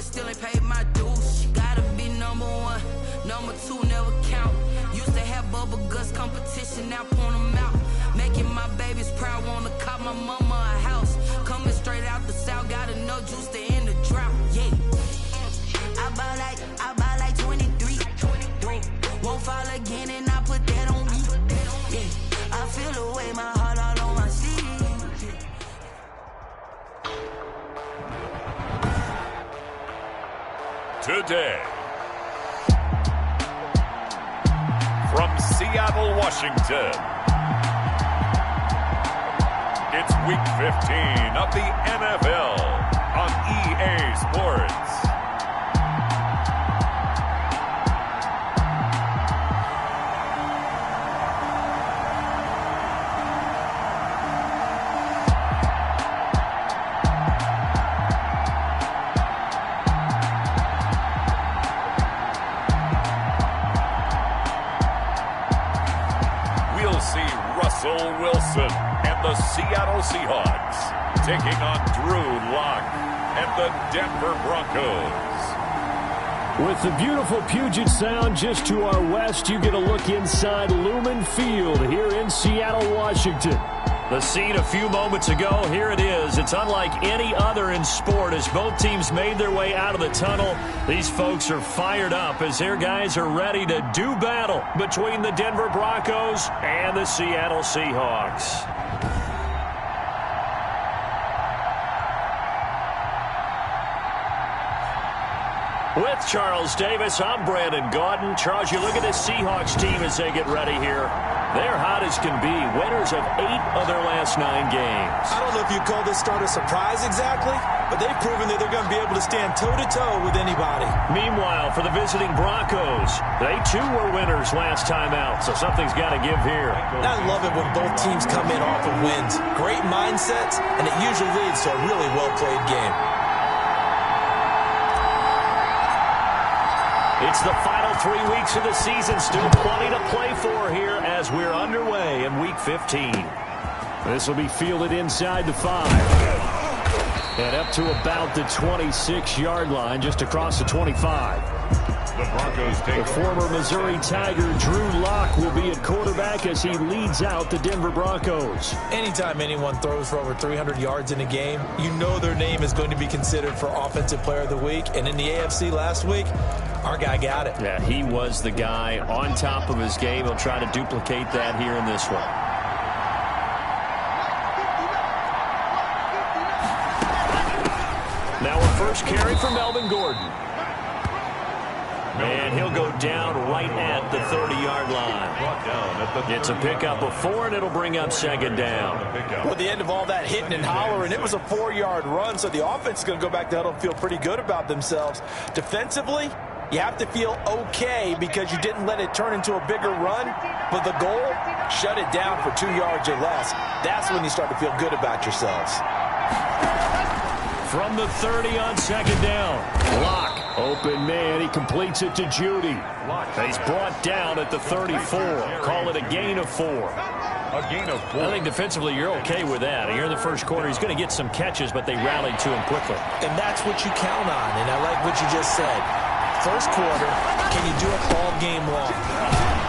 still ain't paid my dues. Gotta be number one, number two never count. Used to have bubble guts competition, now point them out. Making my babies proud, wanna cop my mama a house. Coming straight out the south, got enough juice to end the drought. Yeah, I buy like 23. Won't fall again, and I put that on me. Yeah, I feel the way, my heart all on my sleeve. Today, from Seattle, Washington, it's Week 15 of the NFL on EA Sports. Russell Wilson and the Seattle Seahawks taking on Drew Lock and the Denver Broncos. With the beautiful Puget Sound just to our west, you get a look inside Lumen Field here in Seattle, Washington. The scene a few moments ago, here it is. It's unlike any other in sport as both teams made their way out of the tunnel. These folks are fired up as their guys are ready to do battle between the Denver Broncos and the Seattle Seahawks. With Charles Davis, I'm Brandon Gaudin. Charles, you look at this Seahawks team as they get ready here. They're hot as can be. Winners of 8 of their last 9 games. I don't know if you call this start a surprise exactly, but they've proven that they're going to be able to stand toe-to-toe with anybody. Meanwhile, for the visiting Broncos, they too were winners last time out, so something's got to give here. I love it when both teams come in off of wins. Great mindsets, and it usually leads to a really well-played game. It's the final 3 weeks of the season. Still plenty to play for here as we're underway in Week 15. This will be fielded inside the 5. And up to about the 26-yard line, just across the 25. The Broncos take the former Missouri Tiger Drew Lock will be at quarterback as he leads out the Denver Broncos. Anytime anyone throws for over 300 yards in a game, you know their name is going to be considered for Offensive Player of the Week. And in the AFC last week, our guy got it. Yeah, he was the guy on top of his game. He'll try to duplicate that here in this one. Now a first carry for Melvin Gordon. And he'll go down right at the 30-yard line. It's a pickup of 4, and it'll bring up second down. Well, the end of all that hitting and hollering, it was a 4-yard run, so the offense is going to go back to huddle and feel pretty good about themselves. Defensively, you have to feel okay because you didn't let it turn into a bigger run, but the goal, shut it down for 2 yards or less. That's when you start to feel good about yourselves. From the 30 on second down, Lock, open man, he completes it to Judy. He's brought down at the 34. Call it a gain of 4. A gain of 4. I think defensively you're okay with that. Here in the first quarter, he's going to get some catches, but they rallied to him quickly. And that's what you count on, and I like what you just said. First quarter, can you do it all game long?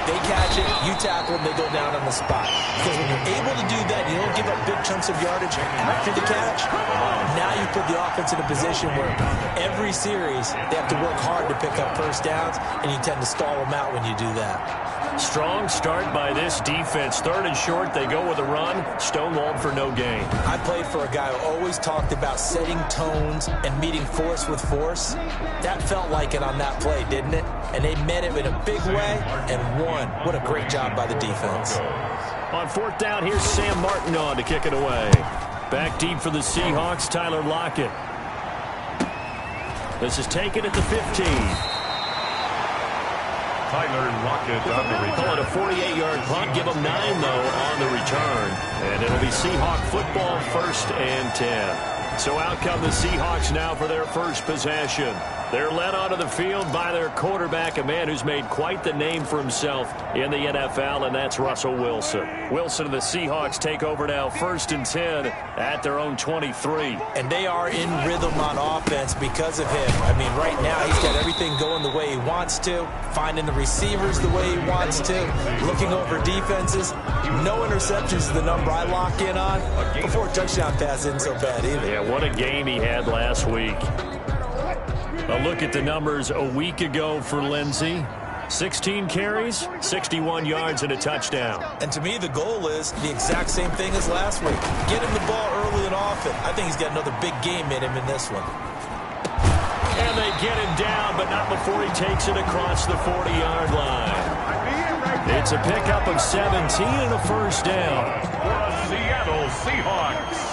They catch it, you tackle them, they go down on the spot. Because when you're able to do that, you don't give up big chunks of yardage after the catch. Now you put the offense in a position where every series they have to work hard to pick up first downs, and you tend to stall them out when you do that. Strong start by this defense. 3rd and short, they go with a run. Stonewalled for no gain. I played for a guy who always talked about setting tones and meeting force with force. That felt like it on that play, didn't it? And they met it in a big way and won. What a great job by the defense. On 4th down, here's Sam Martin on to kick it away. Back deep for the Seahawks, Tyler Lockett. This is taken at the 15. Tyler Lockett on the return. Call it a 48-yard punt. Give them 9, though, on the return. And it'll be Seahawk football, 1st and 10. So out come the Seahawks now for their first possession. They're led onto the field by their quarterback, a man who's made quite the name for himself in the NFL, and that's Russell Wilson. Wilson and the Seahawks take over now, 1st and 10 at their own 23. And they are in rhythm on offense because of him. I mean, right now he's got everything going the way he wants to, finding the receivers the way he wants to, looking over defenses. No interceptions is the number I lock in on. Before touchdown pass isn't so bad either. Yeah, what a game he had last week. A look at the numbers a week ago for Lindsey. 16 carries, 61 yards, and a touchdown. And to me, the goal is the exact same thing as last week. Get him the ball early and often. I think he's got another big game in him in this one. And they get him down, but not before he takes it across the 40-yard line. It's a pickup of 17 and a first down. For the Seattle Seahawks.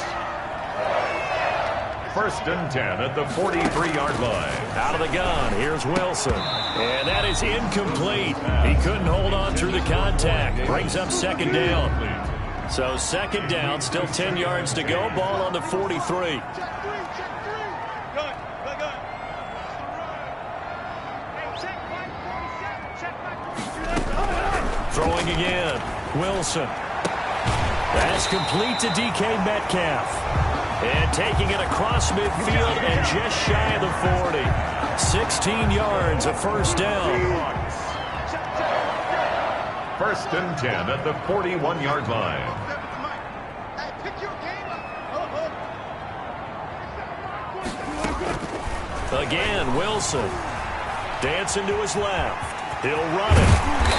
1st and 10 at the 43-yard line. Out of the gun, here's Wilson. And that is incomplete. He couldn't hold on through the contact. Brings up 2nd down. So 2nd down, still 10 yards to go. Ball on the 43. Throwing again. Wilson. That's complete to DK Metcalf. And taking it across midfield and just shy of the 40. 16 yards, a first down. 1st and 10 at the 41-yard line. Again, Wilson. Dancing to his left. He'll run it.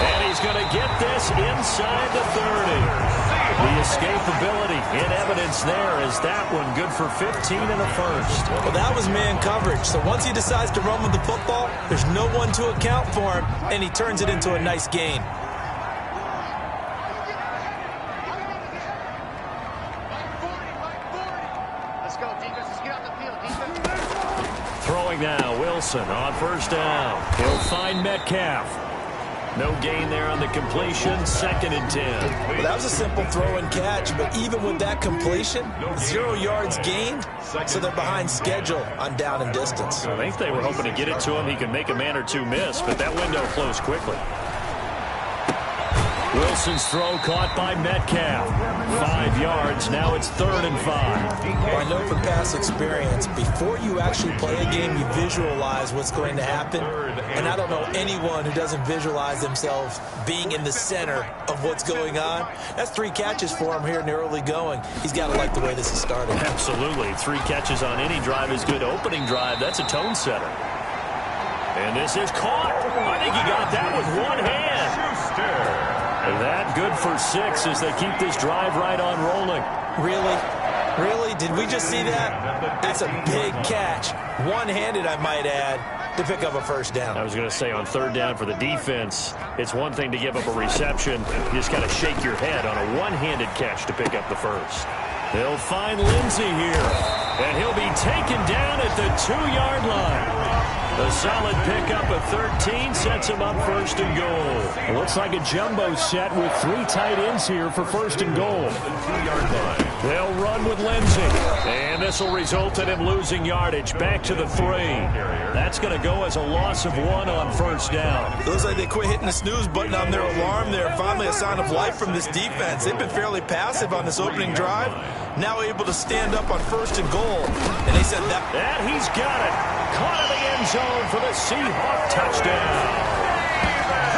And he's going to get this inside the 30. The escapability in evidence there is that one good for 15 and a first. Well, that was man coverage. So once he decides to run with the football, there's no one to account for him, and he turns it into a nice gain. Let's go, defense. Let's get out the field, defense. Throwing now, Wilson on first down. He'll find Metcalf. No gain there on the completion, 2nd and 10. Well, that was a simple throw and catch, but even with that completion, 0 yards gained, so they're behind schedule on down and distance. I think they were hoping to get it to him. He could make a man or two miss, but that window closed quickly. Wilson's throw caught by Metcalf. 5 yards, now it's 3rd and 5. Well, I know from past experience, before you actually play a game, you visualize what's going to happen. And I don't know anyone who doesn't visualize themselves being in the center of what's going on. That's 3 catches for him here in the early going. He's got to like the way this is starting. Absolutely. 3 catches on any drive is good. Opening drive, that's a tone setter. And this is caught. I think he got that with one hand. And that good for 6 as they keep this drive right on rolling. Really? Really? Did we just see that? That's a big catch. One-handed, I might add, to pick up a first down. I was going to say on 3rd down for the defense, it's one thing to give up a reception. You just got to shake your head on a one-handed catch to pick up the first. They'll find Lindsey here, and he'll be taken down at the 2-yard line. A solid pickup of 13 sets him up 1st and goal. It looks like a jumbo set with 3 tight ends here for 1st and goal. They'll run with Lindsey. And this will result in him losing yardage back to the 3. That's going to go as a loss of 1 on 1st down. It looks like they quit hitting the snooze button on their alarm there. Finally a sign of life from this defense. They've been fairly passive on this opening drive. Now able to stand up on 1st and goal. And they said that. And he's got it. Caught in the end zone for the Seahawk touchdown.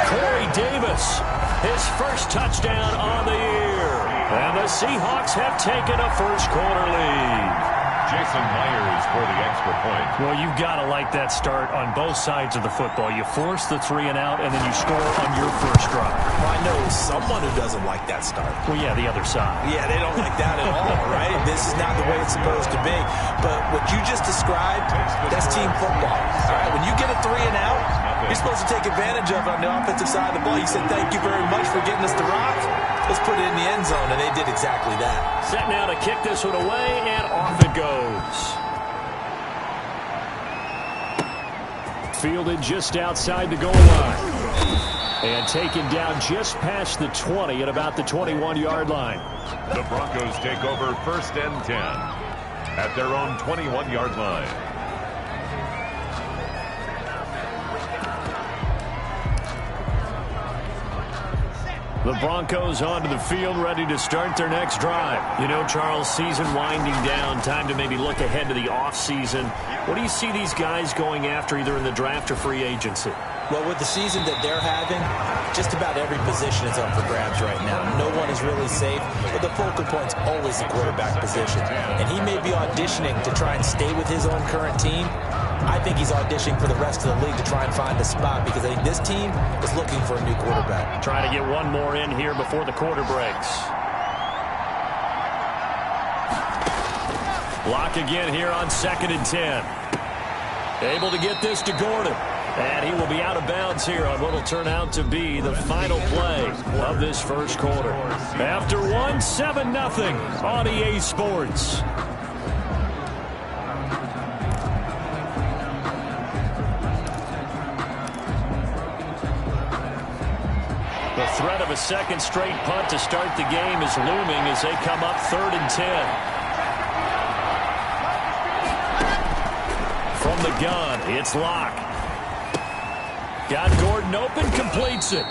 Corey Davis, his first touchdown on the year. And the Seahawks have taken a first quarter lead. Jason Myers for the extra point. Well, you've got to like that start on both sides of the football. You force the 3 and out, and then you score on your first drive. Well, I know someone who doesn't like that start. Well, yeah, the other side. Yeah, they don't like that at all, right? This is not the way it's supposed to be. But what you just described, that's team football. All right, when you get a 3 and out, you're supposed to take advantage of it on the offensive side of the ball. You said, thank you very much for getting us the rock. Let's put it in the end zone, and they did exactly that. Set now to kick this one away, and off it goes. Fielded just outside the goal line. And taken down just past the 20 at about the 21-yard line. The Broncos take over 1st and 10 at their own 21-yard line. The Broncos onto the field, ready to start their next drive. You know, Charles, season winding down, time to maybe look ahead to the offseason. What do you see these guys going after either in the draft or free agency? Well, with the season that they're having, just about every position is up for grabs right now. No one is really safe, but the focal point's always the quarterback position. And he may be auditioning to try and stay with his own current team. I think he's auditioning for the rest of the league to try and find a spot because I think this team is looking for a new quarterback. Trying to get one more in here before the quarter breaks. Lock again here on 2nd and 10. Able to get this to Gordon. And he will be out of bounds here on what will turn out to be the final play of this first quarter. After one, 7-0 on EA Sports. The threat of a second straight punt to start the game is looming as they come up 3rd and 10. From the gun, it's Locke. Got Gordon open, completes it.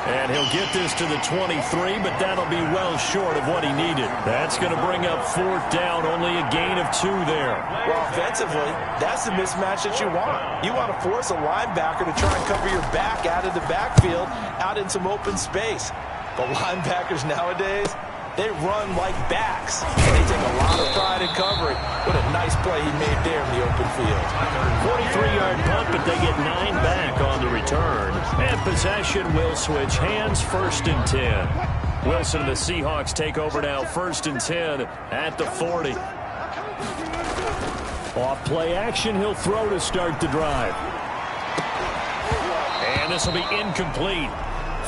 And he'll get this to the 23, but that'll be well short of what he needed. That's going to bring up 4th down, only a gain of 2 there. Well, offensively, that's the mismatch that you want. You want to force a linebacker to try and cover your back out of the backfield, out in some open space. But linebackers nowadays, they run like backs, and they take a lot of pride in covering. What a nice play he made there in the open field. 43-yard punt, but they get 9 back on the return. And possession will switch hands, 1st and 10. Wilson and the Seahawks take over now, 1st and 10 at the 40. Off play action, he'll throw to start the drive. And this will be incomplete.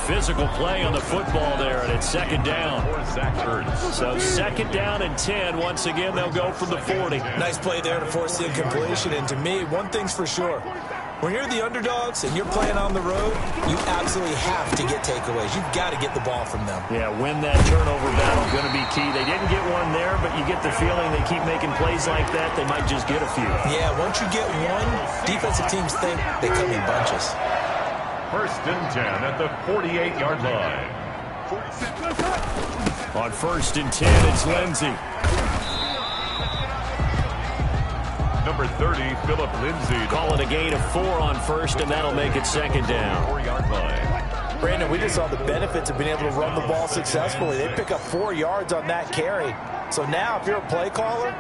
Physical play on the football there, and it's 2nd down. So 2nd down and 10. Once again, they'll go from the 40. Nice play there to force the incompletion. And to me, one thing's for sure. When you're the underdogs and you're playing on the road, you absolutely have to get takeaways. You've got to get the ball from them. Yeah, win that turnover battle, going to be key. They didn't get one there, but you get the feeling they keep making plays like that, they might just get a few. Yeah, once you get one, defensive teams think they come in bunches. 1st and 10 at the 48-yard line. On 1st and 10, it's Lindsey. Number 30, Philip Lindsay. Call it a gain of 4 on 1st, and that'll make it 2nd down. 4-yard line. Brandon, we just saw the benefits of being able to run the ball successfully. They pick up 4 yards on that carry. So now if you're a play caller,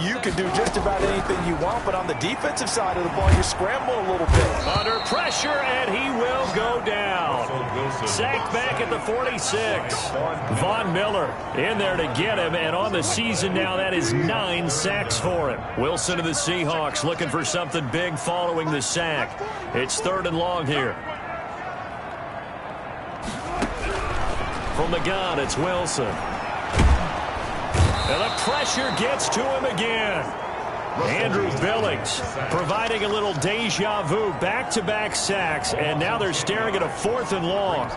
you can do just about anything you want, but on the defensive side of the ball, you're scrambling a little bit. Under pressure, and he will go down. Sacked back at the 46. Von Miller in there to get him, and on the season now, that is 9 sacks for him. Wilson of the Seahawks looking for something big following the sack. It's 3rd and long here. From the gun, it's Wilson. And the pressure gets to him again. Andrew Billings providing a little deja vu, back-to-back sacks, and now they're staring at a 4th and long.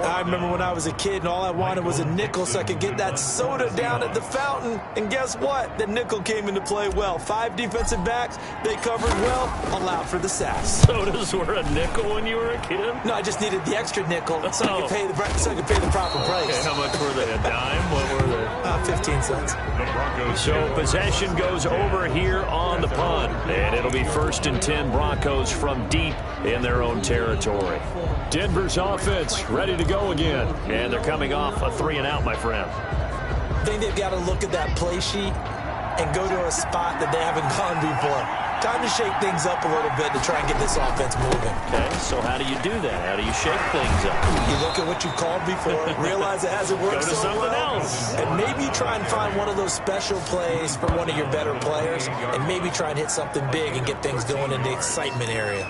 I remember when I was a kid and all I wanted was a nickel so I could get that soda down at the fountain. And guess what? The nickel came into play well. 5 defensive backs, they covered well, allowed for the sacks. Sodas were a nickel when you were a kid? No, I just needed the extra nickel so I could pay the proper price. Okay, how much were they? A dime? What were they? 15 cents. So possession goes over here on the punt, and it'll be 1st and 10 Broncos from deep in their own territory. Denver's offense ready to go again, and they're coming off a 3-and-out, my friend. I think they've got to look at that play sheet and go to a spot that they haven't gone before. Time to shake things up a little bit to try and get this offense moving. Okay, so how do you do that? How do you shake things up? You look at what you called before, realize it hasn't worked Go to so something well, else. and maybe try and find one of those special plays from one of your better players, and maybe try and hit something big and get things going in the excitement area.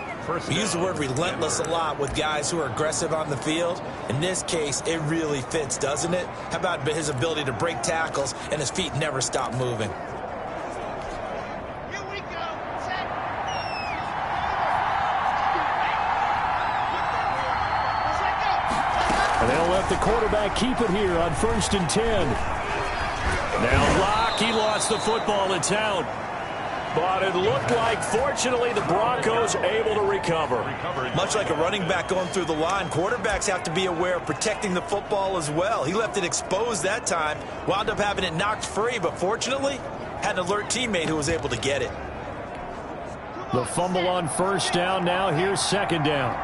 We use the word relentless a lot with guys who are aggressive on the field. In this case, it really fits, doesn't it? How about his ability to break tackles and his feet never stop moving? And they'll let the quarterback keep it here on 1st and 10. Now Locke, he lost the football. It's out. But it looked like, fortunately, the Broncos able to recover. Much like a running back going through the line, quarterbacks have to be aware of protecting the football as well. He left it exposed that time, wound up having it knocked free, but fortunately, had an alert teammate who was able to get it. The fumble on first down. Now here's second down.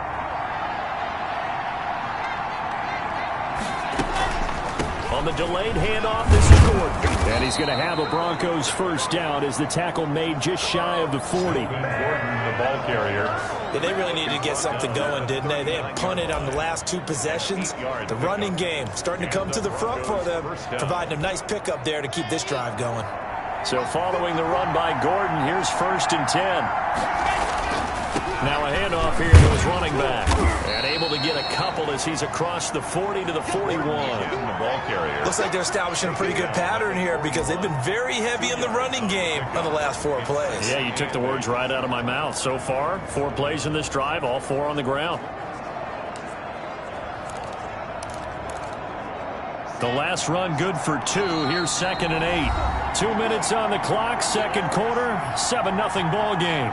On the delayed handoff, this is Gordon. And he's going to have a Broncos first down as the tackle made just shy of the 40. Gordon, the ball carrier. Yeah, they really needed to get something going, didn't they? They had punted on the last 2 possessions. The running game starting to come to the front for them, providing a nice pickup there to keep this drive going. So following the run by Gordon, here's 1st and 10. Now a handoff here to his running back. And able to get a couple as he's across the 40 to the 41. Looks like they're establishing a pretty good pattern here because they've been very heavy in the running game on the last 4 plays. Yeah, you took the words right out of my mouth. So far, 4 plays in this drive, all 4 on the ground. The last run good for 2. Here's 2nd and 8. 2 minutes on the clock, second quarter, 7-0 ball game.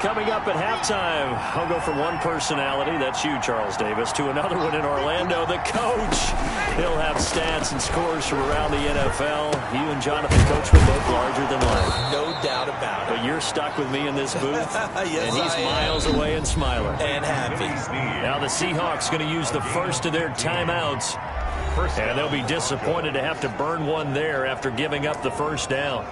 Coming up at halftime, I'll go from one personality, that's you, Charles Davis, to another one in Orlando, the coach. He'll have stats and scores from around the NFL. You and Jonathan Coachman both larger than life. No doubt about it. But you're stuck with me in this booth, Yes, and he's miles away and smiling. And happy. Now the Seahawks going to use the first of their timeouts, and they'll be disappointed to have to burn one there after giving up the first down.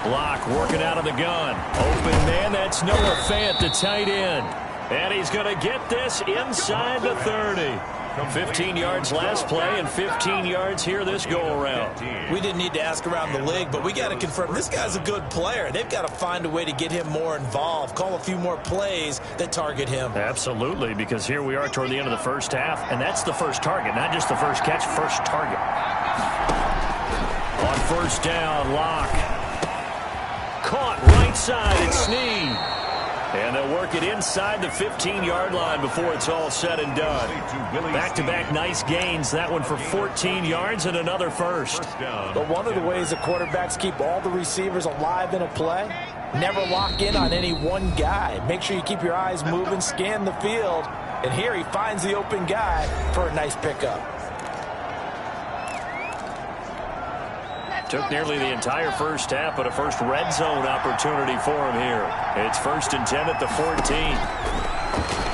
Block working out of the gun. Open man, that's Noah Fant, the tight end. And he's going to get this inside the 30. 15 yards last play and 15 yards here this go-around. We didn't need to ask around the league, but we got to confirm this guy's a good player. They've got to find a way to get him more involved, call a few more plays that target him. Absolutely, because here we are toward the end of the first half, and that's the first target, not just the first catch, first target. On first down, Locke. Caught right side, it's Snead. And they'll work it inside the 15-yard line before it's all said and done. Back-to-back nice gains. That one for 14 yards and another first. But one of the ways the quarterbacks keep all the receivers alive in a play, never lock in on any one guy. Make sure you keep your eyes moving, scan the field. And here he finds the open guy for a nice pickup. Took nearly the entire first half, but a first red zone opportunity for him here. It's 1st and 10 at the 14.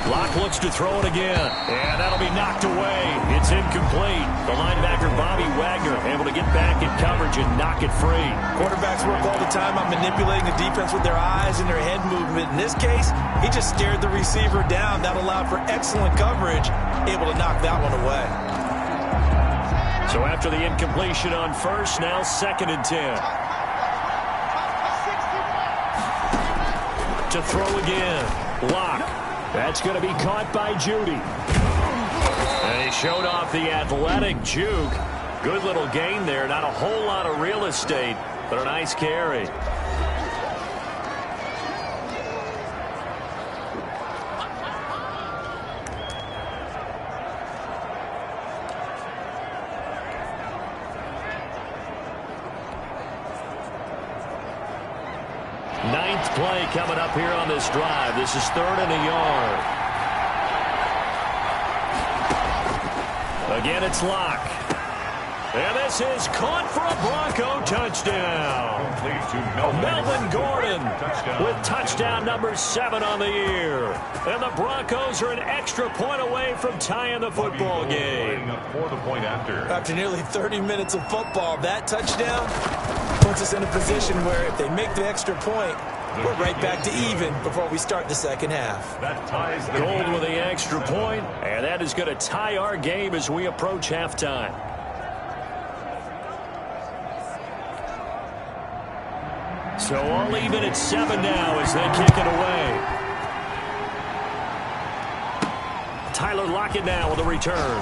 Locke looks to throw it again, and that'll be knocked away. It's incomplete. The linebacker, Bobby Wagner, able to get back in coverage and knock it free. Quarterbacks work all the time on manipulating the defense with their eyes and their head movement. In this case, he just stared the receiver down. That allowed for excellent coverage, able to knock that one away. So after the incompletion on first, now 2nd and 10. To throw again. Locke. That's going to be caught by Judy. And he showed off the athletic juke. Good little gain there. Not a whole lot of real estate, but a nice carry. Ninth play coming up here on this drive. This is 3rd and a yard. Again, it's Locke. And this is caught for a Bronco touchdown. Melvin Gordon with touchdown number 7 on the year. And the Broncos are an extra point away from tying the football game. After nearly 30 minutes of football, that touchdown puts us in a position where if they make the extra point, we're right back to even before we start the second half. Gold with the extra point, and that is going to tie our game as we approach halftime. So all even at 7 now as they kick it away. Tyler Lockett now with a return.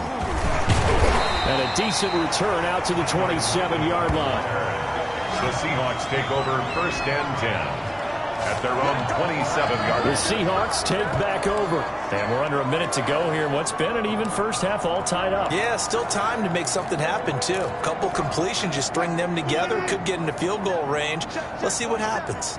And a decent return out to the 27-yard line. The Seahawks take over 1st and 10. At their own 27-yard line. The Seahawks take back over. And we're under a minute to go here. What's been an even first half, all tied up. Yeah, still time to make something happen, too. A couple completions, just string them together. Could get into field goal range. Let's see what happens.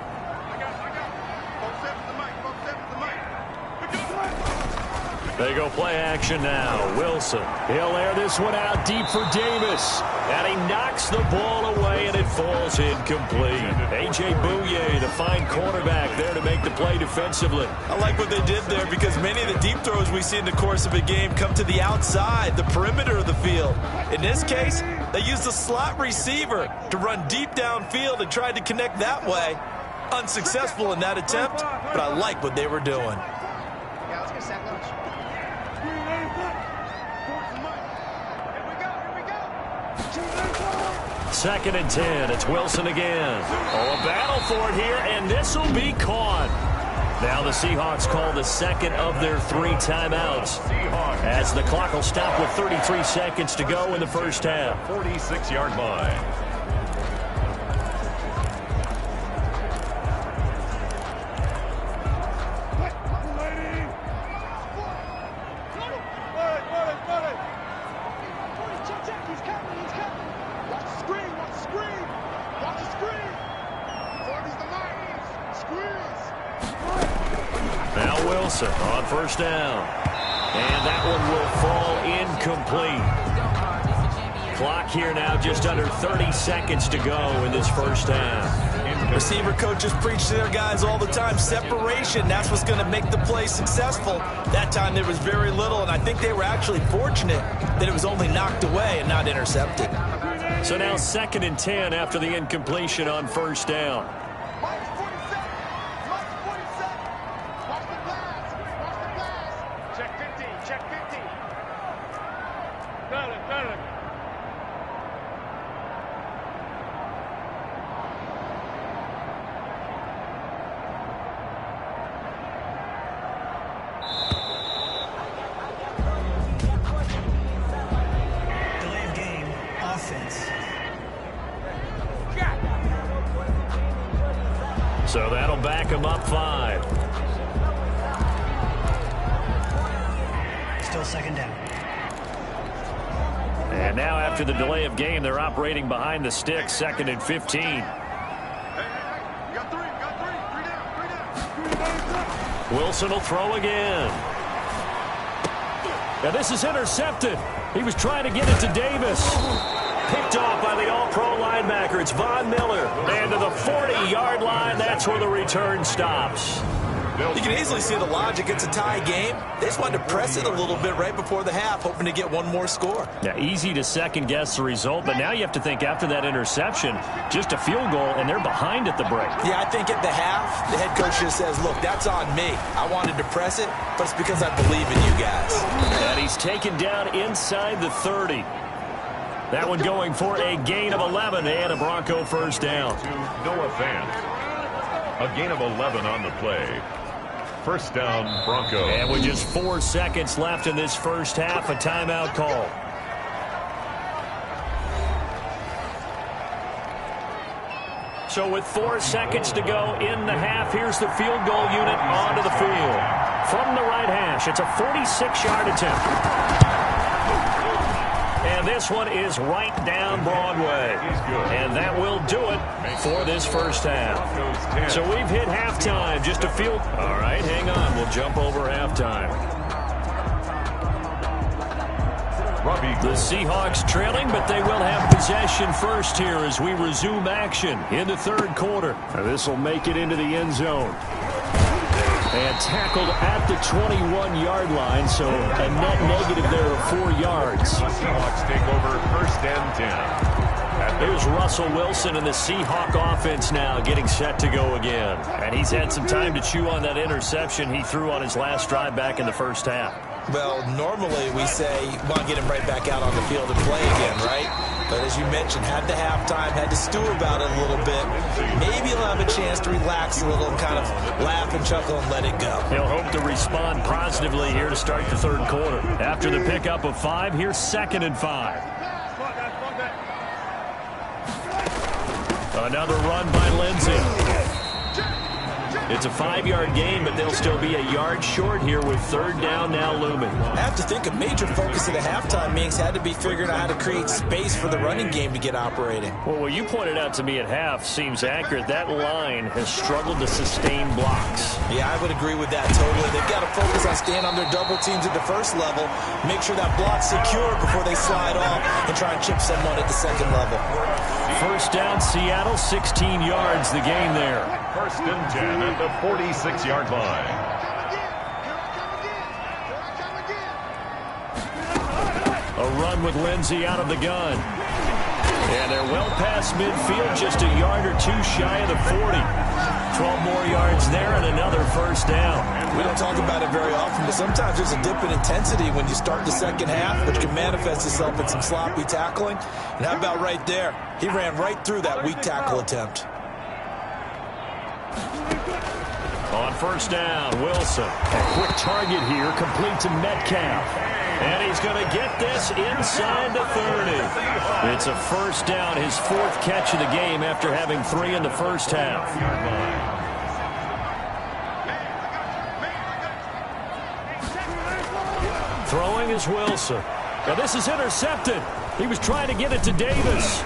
They go play action now. Wilson. He'll air this one out deep for Davis. And he knocks the ball away, and it falls incomplete. A.J. Bouye, the fine cornerback, there to make the play defensively. I like what they did there because many of the deep throws we see in the course of a game come to the outside, the perimeter of the field. In this case, they used the slot receiver to run deep downfield and tried to connect that way. Unsuccessful in that attempt, but I like what they were doing. Yeah, let's get set lunch. 2nd and 10. It's Wilson again. Oh, a battle for it here, and this will be caught. Now the Seahawks call the second of their 3 timeouts, as the clock will stop with 33 seconds to go in the first half. 46-yard line. On 1st down. And that one will fall incomplete. Clock here now just under 30 seconds to go in this first half. Receiver coaches preach to their guys all the time. Separation, that's what's going to make the play successful. That time there was very little, and I think they were actually fortunate that it was only knocked away and not intercepted. So now 2nd and 10 after the incompletion on 1st down. So that'll back him up 5. Still 2nd down. And now after the delay of game, they're operating behind the stick, 2nd and 15. Wilson will throw again. Now this is intercepted. He was trying to get it to Davis. Picked off by the all-pro linebacker. It's Von Miller. And to the 40-yard line, that's where the return stops. You can easily see the logic. It's a tie game. They just wanted to press it a little bit right before the half, hoping to get one more score. Yeah, easy to second-guess the result, but now you have to think after that interception, just a field goal, and they're behind at the break. Yeah, I think at the half, the head coach just says, look, that's on me. I wanted to press it, but it's because I believe in you guys. And he's taken down inside the 30. That one going for a gain of 11 and a Bronco first down. Noah Fant. A gain of 11 on the play. First down, Bronco. And with just 4 seconds left in this first half, a timeout call. So with 4 seconds to go in the half, here's the field goal unit onto the field. From the right hash, it's a 46-yard attempt. And this one is right down Broadway. And that will do it for this first half. So we've hit halftime. Just a field. All right, hang on. We'll jump over halftime. The Seahawks trailing, but they will have possession first here as we resume action in the 3rd quarter. This will make it into the end zone. And tackled at the 21-yard line, so a net negative there of 4 yards. The Seahawks take over 1st and 10. Here's Russell Wilson and the Seahawk offense now getting set to go again. And he's had some time to chew on that interception he threw on his last drive back in the first half. Well, normally we say you want to get him right back out on the field and play again, right? But as you mentioned, had the halftime, had to stew about it a little bit. Maybe he'll have a chance to relax a little and kind of laugh and chuckle and let it go. He'll hope to respond positively here to start the 3rd quarter. After the pickup of 5, here's 2nd and 5. Another run by Lindsey. It's a 5-yard gain, but they'll still be a yard short here with third down now looming. I have to think a major focus at the halftime meetings had to be figuring out how to create space for the running game to get operating. Well, what you pointed out to me at half seems accurate. That line has struggled to sustain blocks. Yeah, I would agree with that totally. They've got to focus on staying on their double teams at the first level, make sure that block's secure before they slide off and try and chip someone at the second level. First down, Seattle, 16 yards, the gain there. First and 10 at the 46-yard line. A run with Lindsey out of the gun. And they're well past midfield, just a yard or two shy of the 40. 12 more yards there and another first down. We don't talk about it very often, but sometimes there's a dip in intensity when you start the second half, which can manifest itself in some sloppy tackling. And how about right there? He ran right through that weak tackle attempt. On first down, Wilson. A quick target here, complete to Metcalf. And he's going to get this inside the 30. It's a first down, his fourth catch of the game after having 3 in the first half. Throwing is Wilson. Now this is intercepted. He was trying to get it to Davis.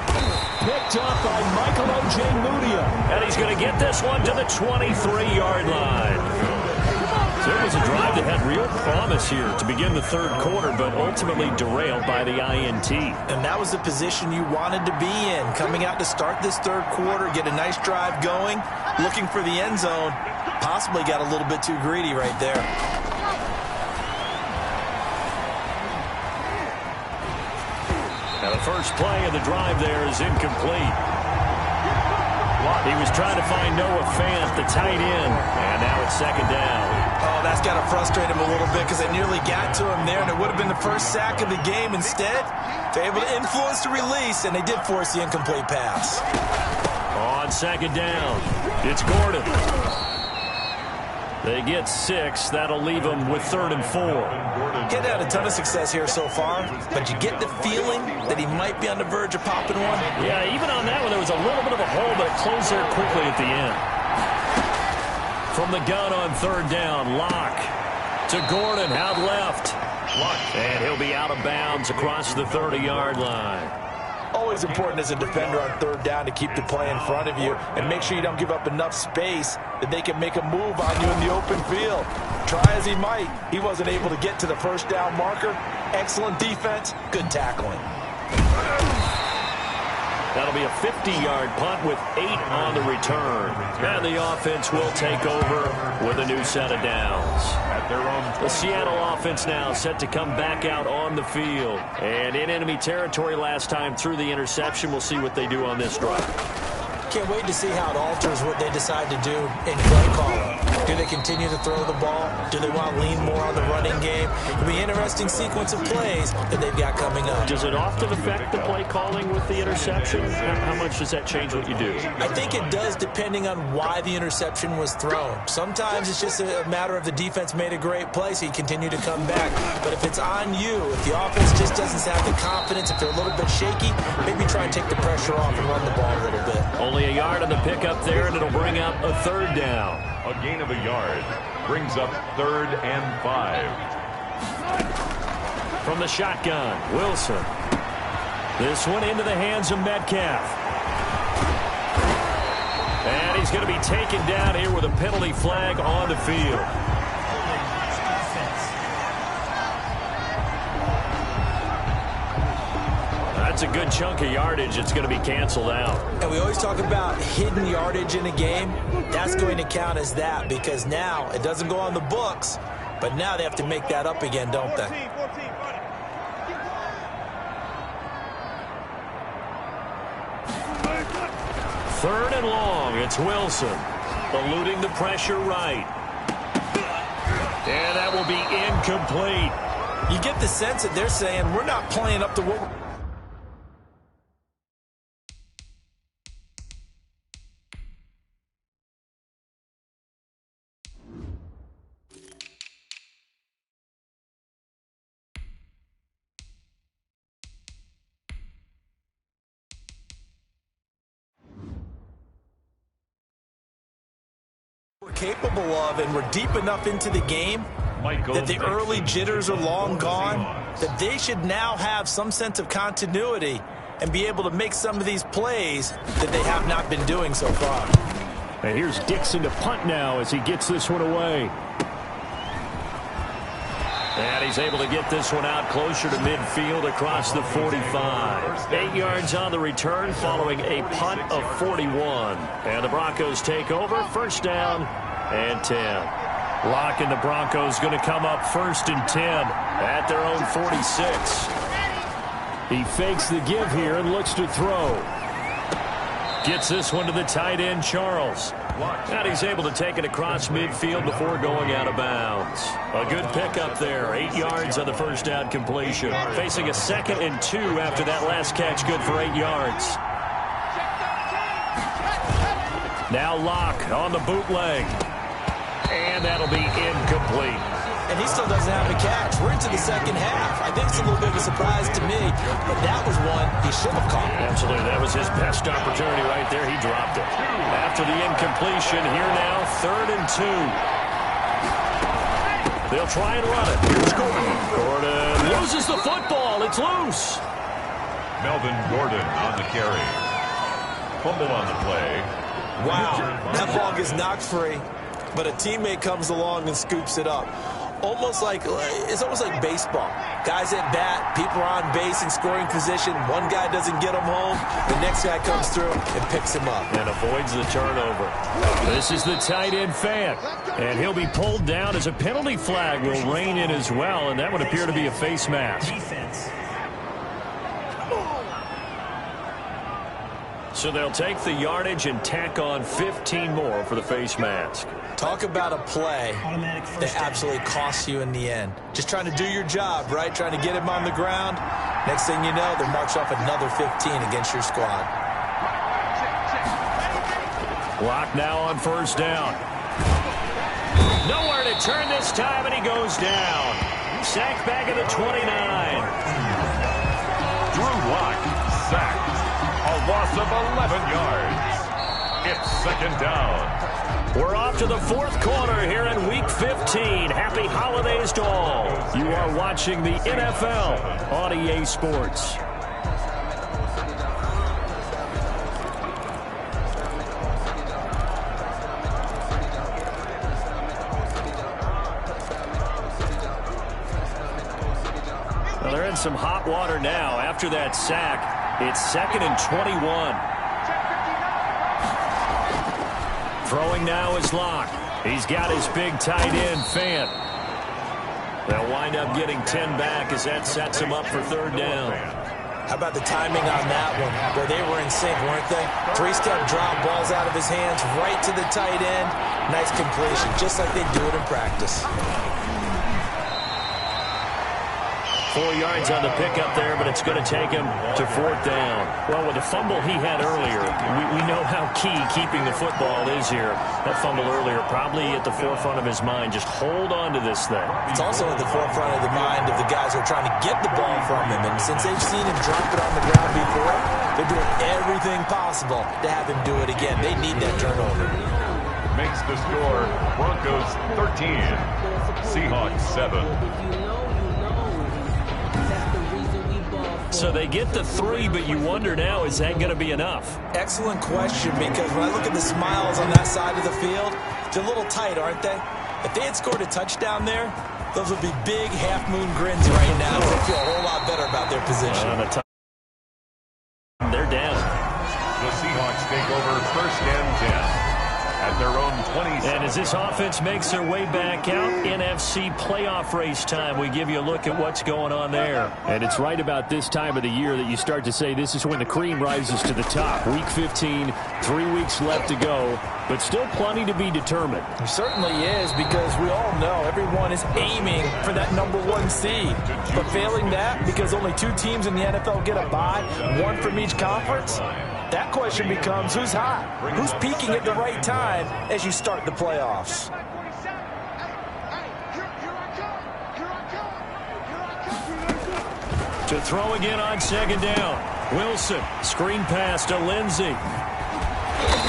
Picked up by Michael Ojemudia. And he's going to get this one to the 23-yard line. So it was a drive that had real promise here to begin the third quarter, but ultimately derailed by the INT. And that was the position you wanted to be in. Coming out to start this third quarter, get a nice drive going, looking for the end zone. Possibly got a little bit too greedy right there. Now the first play of the drive there is incomplete. He was trying to find Noah Fant, the tight end, and now it's second down. Oh, that's got to frustrate him a little bit because they nearly got to him there, and it would have been the first sack of the game. Instead, they're able to influence the release, and they did force the incomplete pass. On second down, it's Gordon. They get 6. That'll leave them with 3rd and 4. Getting had a ton of success here so far, but you get the feeling that he might be on the verge of popping one. Yeah, even on that one, there was a little bit of a hole, but it closed there quickly at the end. From the gun on third down, Locke to Gordon, out left. And he'll be out of bounds across the 30-yard line. Always important as a defender on third down to keep the play in front of you and make sure you don't give up enough space that they can make a move on you in the open field. Try as he might, he wasn't able to get to the first down marker. Excellent defense, good tackling. That'll be a 50-yard punt with 8 on the return. And the offense will take over with a new set of downs. The Seattle offense now set to come back out on the field. And in enemy territory last time through the interception. We'll see what they do on this drive. Can't wait to see how it alters what they decide to do in play calling. Do they continue to throw the ball? Do they want to lean more on the running game? It'll be an interesting sequence of plays that they've got coming up. Does it often affect the play calling with the interception? How much does that change what you do? I think it does depending on why the interception was thrown. Sometimes it's just a matter of the defense made a great play, so you continue to come back. But if it's on you, if the offense just doesn't have the confidence, if they're a little bit shaky, maybe try and take the pressure off and run the ball a little bit. Only a yard on the pickup there, and it'll bring up a third down. A gain of a yard brings up 3rd and 5. From the shotgun, Wilson. This one into the hands of Metcalf. And he's going to be taken down here with a penalty flag on the field. That's a good chunk of yardage. It's going to be canceled out. And we always talk about hidden yardage in a game. That's going to count as that because now it doesn't go on the books, but now they have to make that up again, don't they? Third and long. It's Wilson. Eluding the pressure right. And that will be incomplete. You get the sense that they're saying, we're not playing up to what We're capable of, and we're deep enough into the game that the early jitters are long gone, that they should now have some sense of continuity and be able to make some of these plays that they have not been doing so far. And here's Dixon to punt now as he gets this one away. And he's able to get this one out closer to midfield across the 45. 8 yards on the return following a punt of 41. And the Broncos take over. First down and 10. Locke and the Broncos going to come up 1st and 10 at their own 46. He fakes the give here and looks to throw. Gets this one to the tight end, Charles. And he's able to take it across midfield before going out of bounds. A good pickup there. 8 yards on the first down completion. Facing a 2nd and 2 after that last catch, good for 8 yards. Now Locke on the bootleg. And that'll be incomplete. And he still doesn't have a catch. We're into the second half. I think it's a little bit of a surprise to me, but that was one he should have caught. Absolutely. That was his best opportunity right there. He dropped it. After the incompletion, here now, 3rd and 2. They'll try and run it. Here's Gordon. Gordon loses the football. It's loose. Melvin Gordon on the carry. Fumble on the play. Wow. That ball gets knocked free, but a teammate comes along and scoops it up. It's almost like baseball. Guys at bat, people are on base in scoring position. One guy doesn't get him home. The next guy comes through and picks him up. And avoids the turnover. This is the tight end Fant. And he'll be pulled down as a penalty flag will rein in as well. And that would appear to be a face mask. So they'll take the yardage and tack on 15 more for the face mask. Talk about a play that absolutely costs you in the end. Just trying to do your job, right? Trying to get him on the ground. Next thing you know, they'll march off another 15 against your squad. Locke now on first down. Nowhere to turn this time, and he goes down. Sacked back at the 29. Drew Locke sacked. A loss of 11 yards. It's 2nd down. We're off to the 4th quarter here in Week 15. Happy holidays to all. You are watching the NFL on EA Sports. Well, they're in some hot water now. After that sack, it's 2nd and 21. Throwing now is Locke. He's got his big tight end, Fant. They'll wind up getting 10 back as that sets him up for 3rd down. How about the timing on that one? Where they were in sync, weren't they? 3-step drop, balls out of his hands, right to the tight end. Nice completion, just like they do it in practice. 4 yards on the pickup there, but it's going to take him to 4th down. Well, with the fumble he had earlier, we know how key keeping the football is here. That fumble earlier probably at the forefront of his mind. Just hold on to this thing. It's also at the forefront of the mind of the guys who are trying to get the ball from him. And since they've seen him drop it on the ground before, they're doing everything possible to have him do it again. They need that turnover. Makes the score Broncos 13, Seahawks 7. So they get the 3, but you wonder now, is that going to be enough? Excellent question, because when I look at the smiles on that side of the field, they're a little tight, aren't they? If they had scored a touchdown there, those would be big half-moon grins right now. They feel a whole lot better about their position. They're down. The Seahawks take over 1st and 10. At their own 20. And as this offense makes their way back out, NFC playoff race time, we give you a look at what's going on there. And it's right about this time of the year that you start to say this is when the cream rises to the top. Week 15, 3 weeks left to go, but still plenty to be determined. There certainly is, because we all know everyone is aiming for that #1 seed. But failing that, because only 2 teams in the NFL get a bye, 1 from each conference, that question becomes, who's hot? Who's peaking at the right time as you start the playoffs? To throw again on 2nd down. Wilson, screen pass to Lindsey.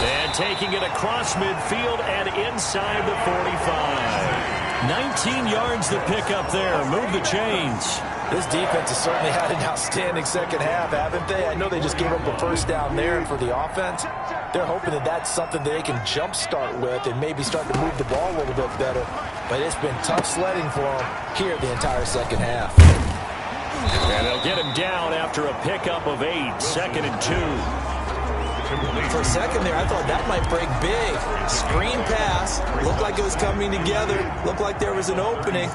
And taking it across midfield and inside the 45. 19 yards to pick up there. Move the chains. This defense has certainly had an outstanding second half, haven't they? I know they just gave up a first down there, and for the offense, they're hoping that that's something that they can jumpstart with and maybe start to move the ball a little bit better. But it's been tough sledding for them here the entire second half. And they'll get him down after a pickup of 8, 2nd and 2. For a second there, I thought that might break big. Screen pass. Looked like it was coming together. Looked like there was an opening.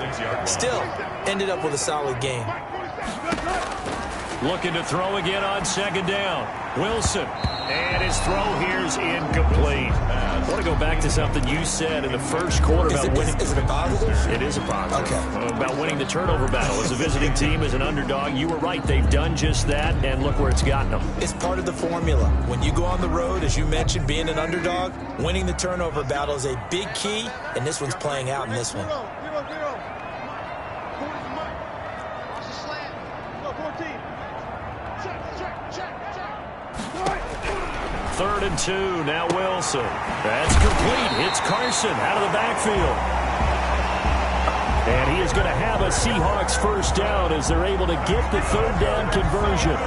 Still, ended up with a solid game. Looking to throw again on 2nd down. Wilson. And his throw here is incomplete. I want to go back to something you said in the first quarter about winning. Is it a positive? It is a positive. Okay. About winning the turnover battle. As a visiting team, as an underdog, you were right. They've done just that, and look where it's gotten them. It's part of the formula. When you go on the road, as you mentioned, being an underdog, winning the turnover battle is a big key, and this one's playing out in this one. 3rd and 2, now Wilson. That's complete. It's Carson out of the backfield. And he is going to have a Seahawks first down as they're able to get the 3rd down conversion.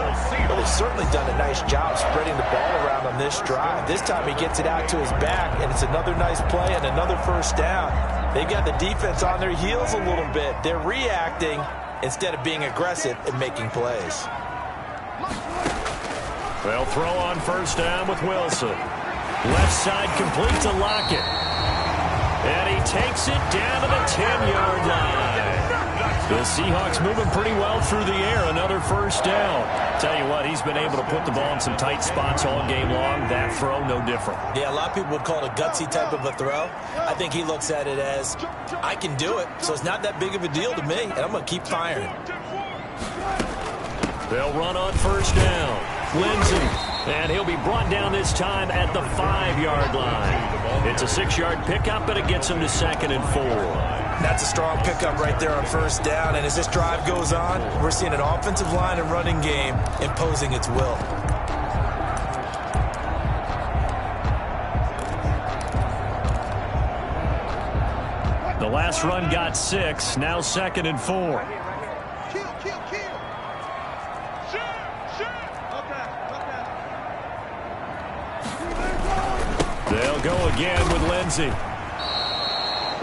Well, they've certainly done a nice job spreading the ball around on this drive. This time he gets it out to his back, and it's another nice play and another first down. They've got the defense on their heels a little bit. They're reacting instead of being aggressive and making plays. They'll throw on first down with Wilson. Left side complete to Lockett. And he takes it down to the 10-yard line. The Seahawks moving pretty well through the air. Another first down. Tell you what, he's been able to put the ball in some tight spots all game long. That throw, no different. Yeah, a lot of people would call it a gutsy type of a throw. I think he looks at it as, I can do it, so it's not that big of a deal to me, and I'm going to keep firing. They'll run on first down. Lindsey, and he'll be brought down this time at the 5-yard line. It's a 6-yard pickup, but it gets him to 2nd and 4. That's a strong pickup right there on first down, and as this drive goes on, we're seeing an offensive line and running game imposing its will. The last run got 6, now 2nd and 4. They'll go again with Lindsey.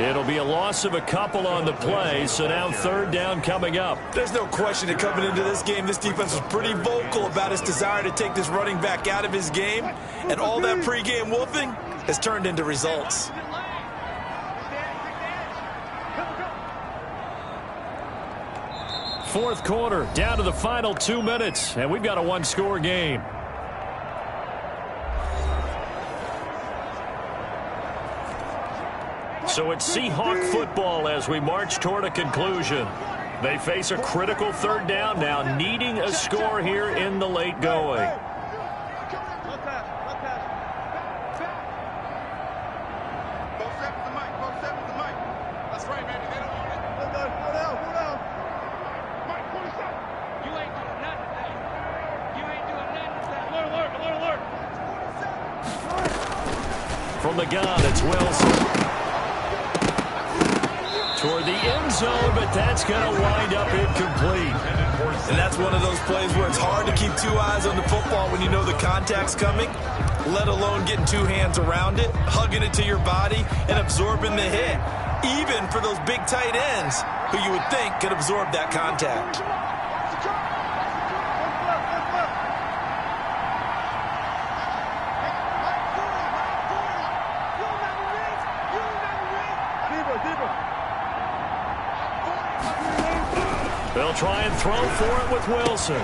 It'll be a loss of a couple on the play, so now 3rd down coming up. There's no question that coming into this game, this defense was pretty vocal about its desire to take this running back out of his game, and all that pregame wolfing has turned into results. Fourth quarter, down to the final 2 minutes, and we've got a 1-score game. So it's Seahawk football as we march toward a conclusion. They face a critical 3rd down now, needing a score here in the late going. From the gun, it's Wilson. Toward the end zone, but that's going to wind up incomplete. And that's one of those plays where it's hard to keep 2 eyes on the football when you know the contact's coming, let alone getting 2 hands around it, hugging it to your body, and absorbing the hit, even for those big tight ends who you would think could absorb that contact. They'll try and throw for it with Wilson.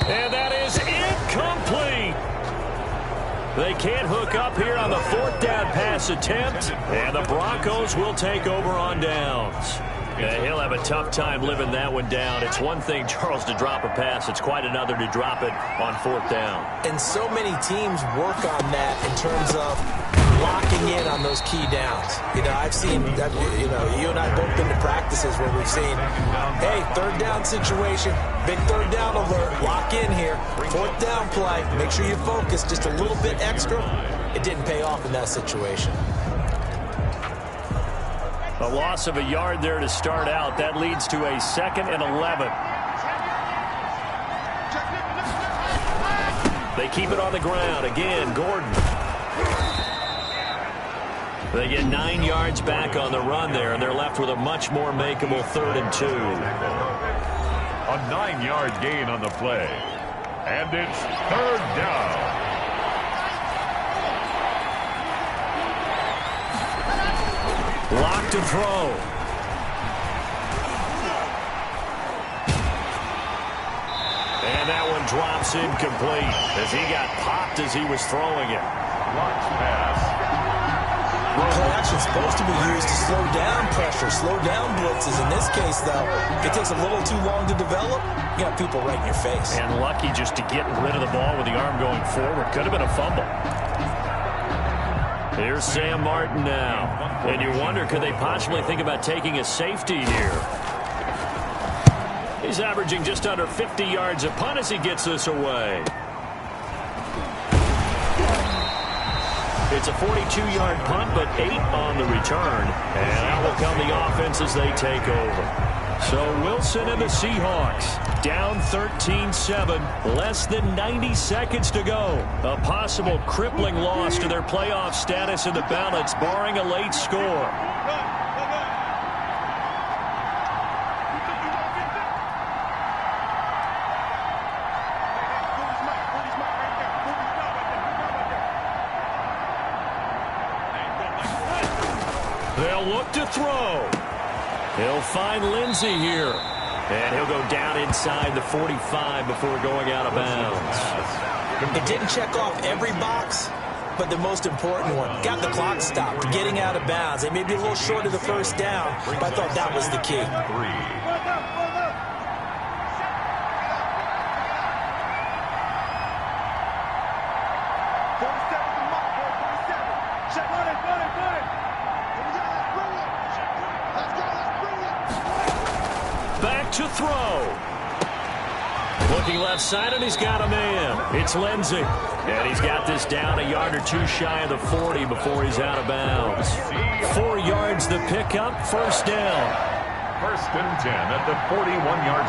And that is incomplete. They can't hook up here on the 4th down pass attempt. And the Broncos will take over on downs. He'll have a tough time living that one down. It's one thing, Charles, to drop a pass. It's quite another to drop it on 4th down. And so many teams work on that in terms of locking in on those key downs. You know, I've seen, you and I both been to practices where we've seen, hey, third down situation, big third down alert, lock in here, fourth down play, make sure you focus just a little bit extra. It didn't pay off in that situation. A loss of a yard there to start out. That leads to a 2nd and 11. They keep it on the ground. Again, Gordon. They get 9 yards back on the run there, and they're left with a much more makeable 3rd and 2. A 9-yard gain on the play. And it's 3rd down. Lock to throw. And that one drops incomplete as he got popped as he was throwing it. Launch pass. Play action is supposed to be used to slow down pressure, slow down blitzes. In this case, though, if it takes a little too long to develop, you got people right in your face. And lucky just to get rid of the ball with the arm going forward. Could have been a fumble. Here's Sam Martin now. And you wonder, could they possibly think about taking a safety here? He's averaging just under 50 yards a punt as he gets this away. It's a 42-yard punt, but 8 on the return. And out will come the offense as they take over. So Wilson and the Seahawks down 13-7. Less than 90 seconds to go. A possible crippling loss to their playoff status in the balance, barring a late score. They'll look to throw. He'll find Lindsey here. And he'll go down inside the 45 before going out of bounds. It didn't check off every box, but the most important one. Got the clock stopped, getting out of bounds. They may be a little short of the first down, but I thought that was the key. To throw. Looking left side, and he's got a man. It's Lindsey. And he's got this down a yard or two shy of the 40 before he's out of bounds. 4 yards the pickup, first down. 1st and 10 at the 41-yard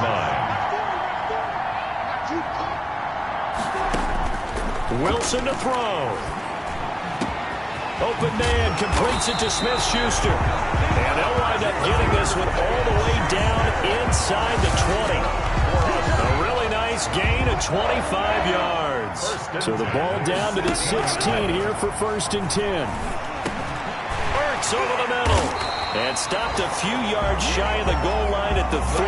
line. Wilson to throw. Open man completes it to Smith-Schuster. And they'll wind up getting this one all the way down inside the 20. A really nice gain of 25 yards. So the ball down to the 16 here for 1st and 10. Burks over the middle. And stopped a few yards shy of the goal line at the 3.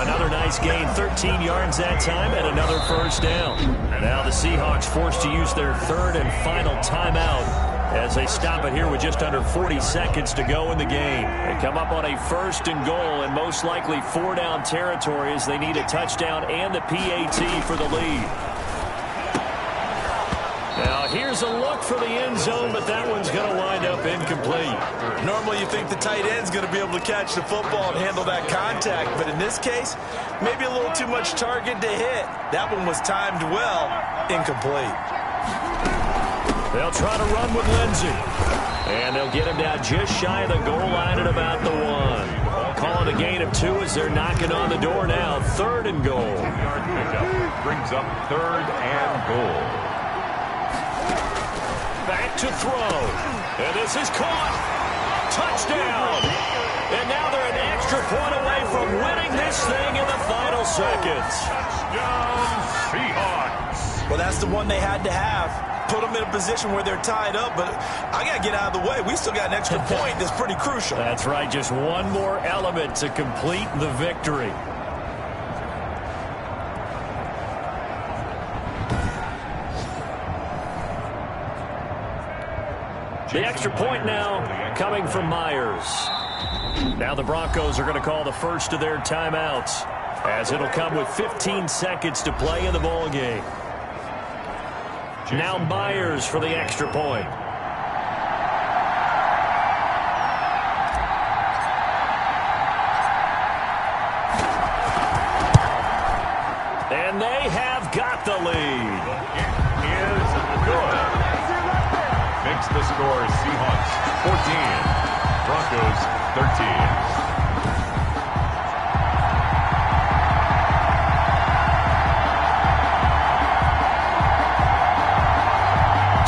Another nice gain, 13 yards that time, and another first down. Now the Seahawks forced to use their 3rd and final timeout as they stop it here with just under 40 seconds to go in the game. They come up on a 1st and goal and most likely 4-down territory as they need a touchdown and the PAT for the lead. Now here's a look for the end zone, but that one's going to wind up incomplete. Normally you think the tight end's going to be able to catch the football and handle that contact, but in this case, maybe a little too much target to hit. That one was timed well, incomplete. They'll try to run with Lindsey. And they'll get him down just shy of the goal line at about the 1. Calling a gain of 2 as they're knocking on the door now. 3rd and goal. 2-yard pickup brings up 3rd and goal. Back to throw. And this is caught. Touchdown. And now they're an extra point away from winning this thing in the final seconds. Touchdown, Seahawks. Well, that's the one they had to have. Put them in a position where they're tied up, but I got to get out of the way. We still got an extra point that's pretty crucial. That's right, just one more element to complete the victory. The extra point now coming from Myers. Now the Broncos are going to call the first of their timeouts, as it'll come with 15 seconds to play in the ball game. Now Myers for the extra point. makes the score Seahawks 14, Broncos 13.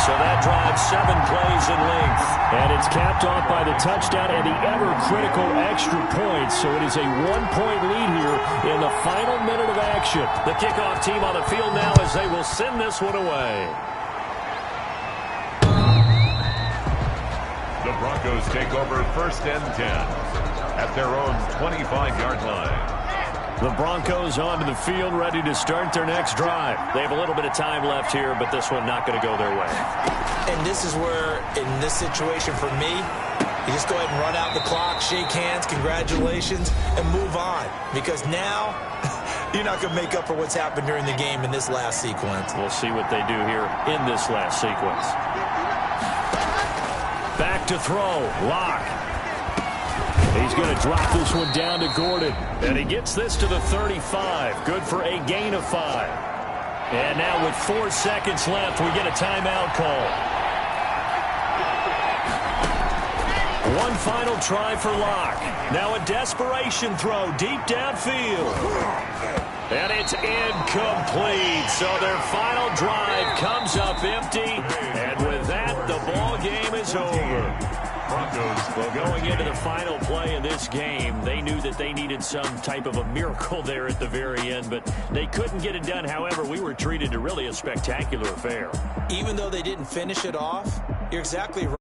So that drives 7 plays in length. And it's capped off by the touchdown and the ever-critical extra point. So it is a 1-point lead here in the final minute of action. The kickoff team on the field now as they will send this one away. The Broncos take over 1st and 10 at their own 25-yard line. The Broncos onto the field, ready to start their next drive. They have a little bit of time left here, but this one not going to go their way. And this is where, in this situation for me, you just go ahead and run out the clock, shake hands, congratulations, and move on. Because now, you're not going to make up for what's happened during the game in this last sequence. We'll see what they do here in this last sequence. Back to throw. Lock. He's going to drop this one down to Gordon. And he gets this to the 35. Good for a gain of 5. And now with 4 seconds left, we get a timeout call. One final try for Locke. Now a desperation throw deep downfield. And it's incomplete. So their final drive comes up empty. And with that, the ball game is over. Well, going into the final play of this game, they knew that they needed some type of a miracle there at the very end, but they couldn't get it done. However, we were treated to really a spectacular affair. Even though they didn't finish it off, you're exactly right.